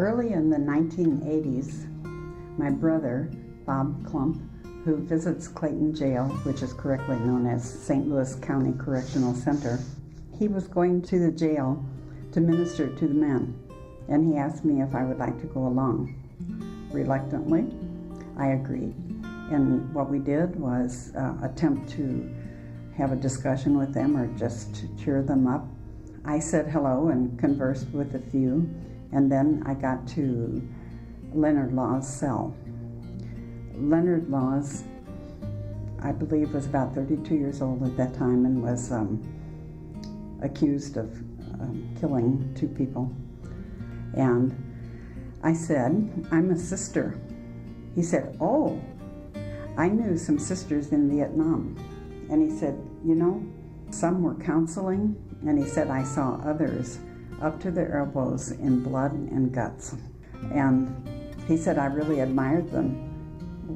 Early in the 1980s, my brother, Bob Klump, who visits Clayton Jail, which is correctly known as St. Louis County Correctional Center, he was going to the jail to minister to the men, and he asked me if I would like to go along. Reluctantly, I agreed, and what we did was attempt to have a discussion with them or just to cheer them up. I said hello and conversed with a few, and then I got to Leonard Law's cell. Leonard Laws, I believe, was about 32 years old at that time and was accused of killing 2 people. And I said, "I'm a sister." He said, "Oh, I knew some sisters in Vietnam." And he said, "You know, some were counseling," and he said, "I saw others up to their elbows in blood and guts." And he said, "I really admired them."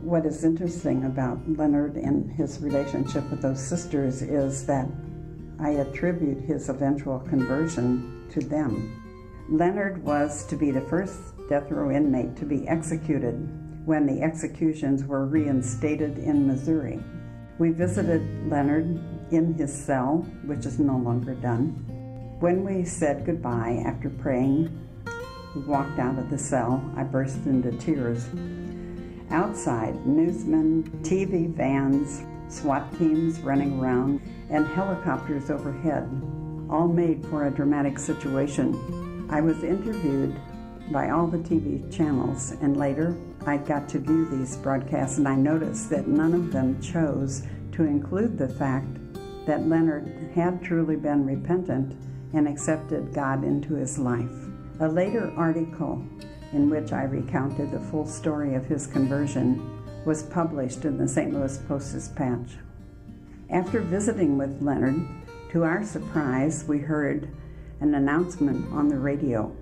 What is interesting about Leonard and his relationship with those sisters is that I attribute his eventual conversion to them. Leonard was to be the first death row inmate to be executed when the executions were reinstated in Missouri. We visited Leonard in his cell, which is no longer done. When we said goodbye after praying, we walked out of the cell. I burst into tears. Outside, newsmen, TV vans, SWAT teams running around, and helicopters overhead, all made for a dramatic situation. I was interviewed by all the TV channels, and later I got to view these broadcasts, and I noticed that none of them chose to include the fact that Leonard had truly been repentant and accepted God into his life. A later article in which I recounted the full story of his conversion was published in the St. Louis Post-Dispatch. After visiting with Leonard, to our surprise, we heard an announcement on the radio.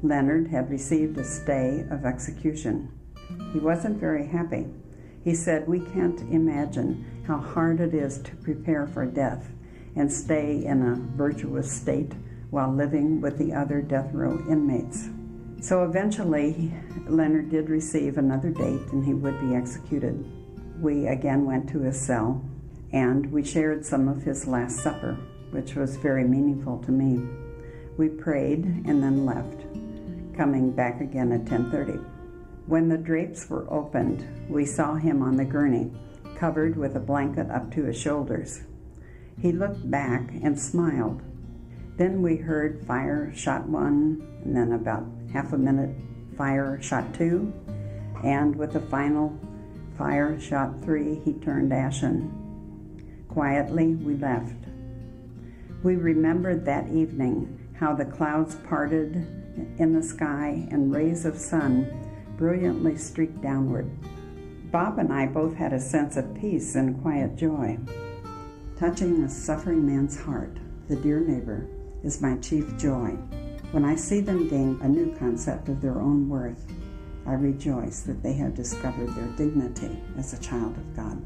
Leonard had received a stay of execution. He wasn't very happy. He said, "We can't imagine how hard it is to prepare for death and stay in a virtuous state while living with the other death row inmates." So eventually, Leonard did receive another date and he would be executed. We again went to his cell and we shared some of his Last Supper, which was very meaningful to me. We prayed and then left, coming back again at 10:30. When the drapes were opened, we saw him on the gurney, covered with a blanket up to his shoulders. He looked back and smiled. Then we heard fire shot 1, and then about half a minute fire shot 2, and with the final fire shot 3, he turned ashen. Quietly, we left. We remembered that evening how the clouds parted in the sky and rays of sun brilliantly streaked downward. Bob and I both had a sense of peace and quiet joy. Touching a suffering man's heart, the dear neighbor, is my chief joy. When I see them gain a new concept of their own worth, I rejoice that they have discovered their dignity as a child of God.